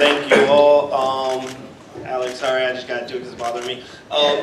Thank you all. Alex, sorry, I just got to do it because it's bothering me.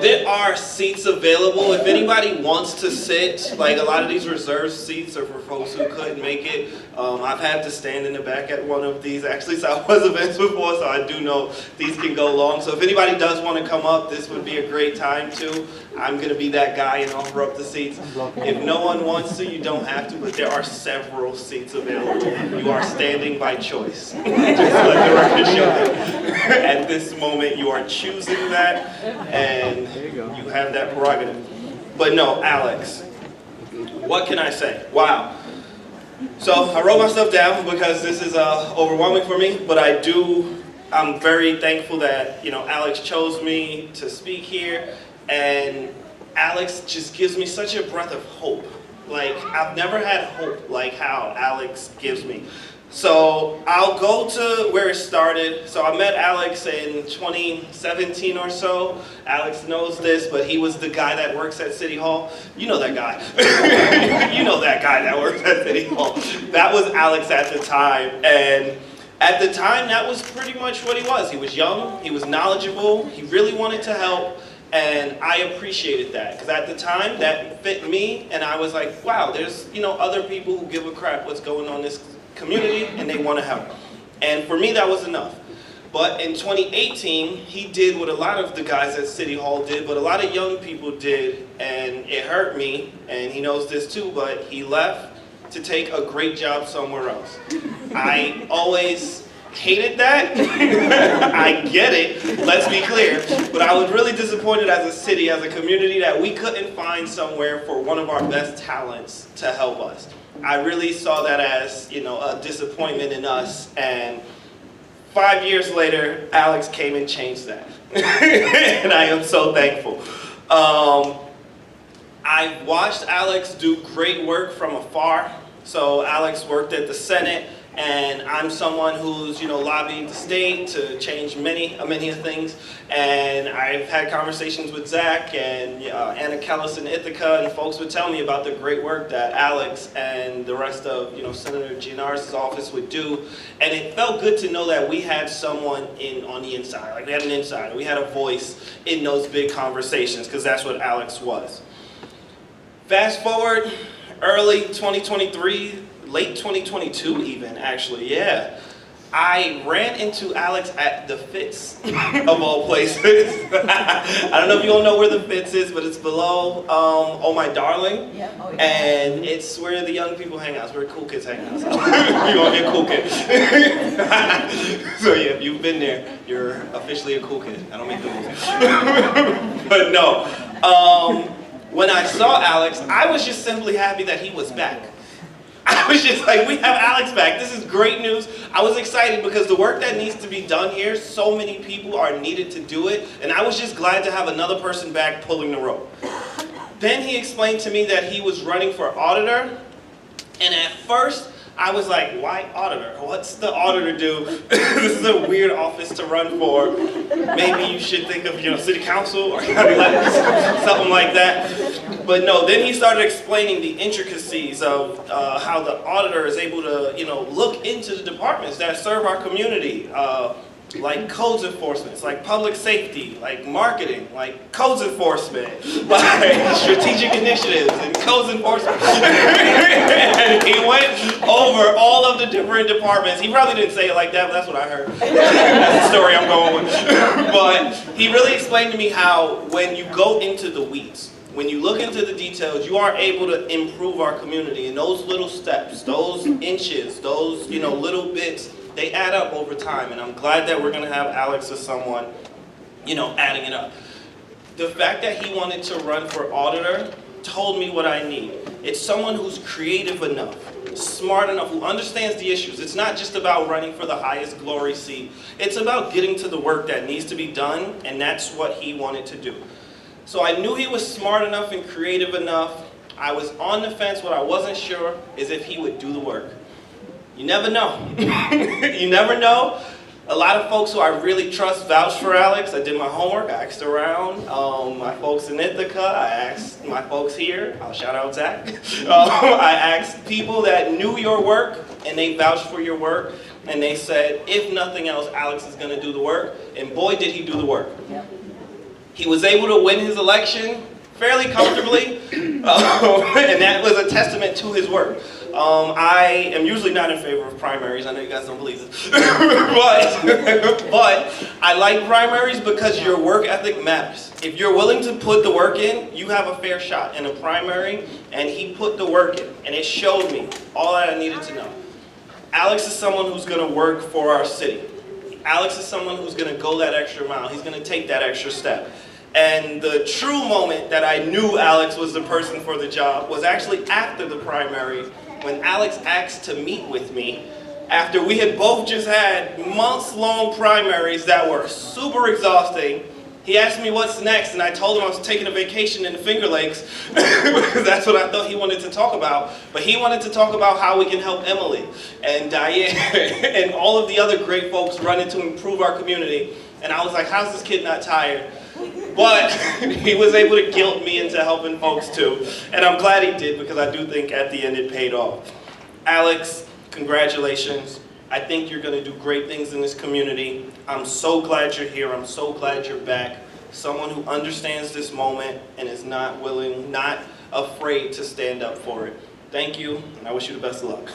There are seats available. If anybody wants to sit, like a lot of these reserved seats are for folks who couldn't make it. I've had to stand in the back at one of these actually, so I was events before, so I do know these can go long. So if anybody does want to come up, this would be a great time too. I'm going to be that guy and offer up the seats. If no one wants to, you don't have to, but there are several seats available. You are standing by choice. Just let the record show that. At this moment, you are choosing that, and you have that prerogative. But no, Alex, what can I say? Wow. So I wrote my stuff down because this is overwhelming for me, but I'm very thankful that, Alex chose me to speak here, and Alex just gives me such a breath of hope. Like, I've never had hope like how Alex gives me. So I'll go to where it started. So I met Alex in 2017 or so. Alex knows this, but he was the guy that works at City Hall. You know that guy. You know that guy that works at City Hall. That was Alex at the time. And at the time, that was pretty much what he was. He was young, he was knowledgeable, he really wanted to help. And I appreciated that, because at the time, that fit me, and I was like, wow, there's, other people who give a crap what's going on in this community, and they want to help. And for me, that was enough. But in 2018, he did what a lot of the guys at City Hall did, but a lot of young people did, and it hurt me, and he knows this too, but he left to take a great job somewhere else. I always hated that. I get it, let's be clear, but I was really disappointed as a city, as a community, that we couldn't find somewhere for one of our best talents to help us. I really saw that as, a disappointment in us, and 5 years later, Alex came and changed that. And I am so thankful. I watched Alex do great work from afar. So Alex worked at the Senate, and I'm someone who's, lobbied the state to change many things. And I've had conversations with Zach and Anna Kellis in Ithaca, and folks would tell me about the great work that Alex and the rest of, Senator Gianaris' office would do. And it felt good to know that we had someone on the inside, like we had an insider, we had a voice in those big conversations, because that's what Alex was. Fast forward, early 2023, late 2022 even, actually, yeah. I ran into Alex at the Fitz, of all places. I don't know if you all know where the Fitz is, but it's below Oh My Darling. Yeah. Oh, yeah. And it's where the young people hang out. It's where cool kids hang out. So you're going to be a cool kid. So yeah, if you've been there, you're officially a cool kid. I don't make the rules. But no. When I saw Alex, I was just simply happy that he was back. I was just like, we have Alex back. This is great news. I was excited because the work that needs to be done here, so many people are needed to do it. And I was just glad to have another person back pulling the rope. Then he explained to me that he was running for auditor. And at first, I was like, why auditor? What's the auditor do? This is a weird office to run for. Maybe you should think of, city council or something like that. But no, then he started explaining the intricacies of how the auditor is able to, look into the departments that serve our community. Like codes enforcement, like public safety, like marketing, like codes enforcement, like strategic initiatives and codes enforcement. And he went over all of the different departments. He probably didn't say it like that, but that's what I heard. That's the story I'm going with. But he really explained to me how when you go into the weeds, when you look into the details, you are able to improve our community. And those little steps, those inches, those little bits, they add up over time, and I'm glad that we're going to have Alex as someone, adding it up. The fact that he wanted to run for auditor told me what I need. It's someone who's creative enough, smart enough, who understands the issues. It's not just about running for the highest glory seat. It's about getting to the work that needs to be done, and that's what he wanted to do. So I knew he was smart enough and creative enough. I was on the fence. What I wasn't sure is if he would do the work. You never know. You never know. A lot of folks who I really trust vouched for Alex. I did my homework, I asked around. My folks in Ithaca, I asked my folks here. I'll shout out Zach. I asked people that knew your work, and they vouched for your work. and they said, if nothing else, Alex is going to do the work, and boy did he do the work. He was able to win his election fairly comfortably, and that was a testament to his work. I am usually not in favor of primaries. I know you guys don't believe this. but I like primaries because your work ethic matters. If you're willing to put the work in, you have a fair shot in a primary, and he put the work in, and it showed me all that I needed to know. Alex is someone who's going to work for our city. Alex is someone who's going to go that extra mile. He's going to take that extra step. And the true moment that I knew Alex was the person for the job was actually after the primary, when Alex asked to meet with me after we had both just had months-long primaries that were super exhausting. He asked me what's next, and I told him I was taking a vacation in the Finger Lakes because that's what I thought he wanted to talk about. But he wanted to talk about how we can help Emily and Diane and all of the other great folks running to improve our community. And I was like, how's this kid not tired? But he was able to guilt me into helping folks too. And I'm glad he did, because I do think at the end it paid off. Alex, congratulations. I think you're going to do great things in this community. I'm so glad you're here. I'm so glad you're back. Someone who understands this moment and is not willing, not afraid to stand up for it. Thank you, and I wish you the best of luck.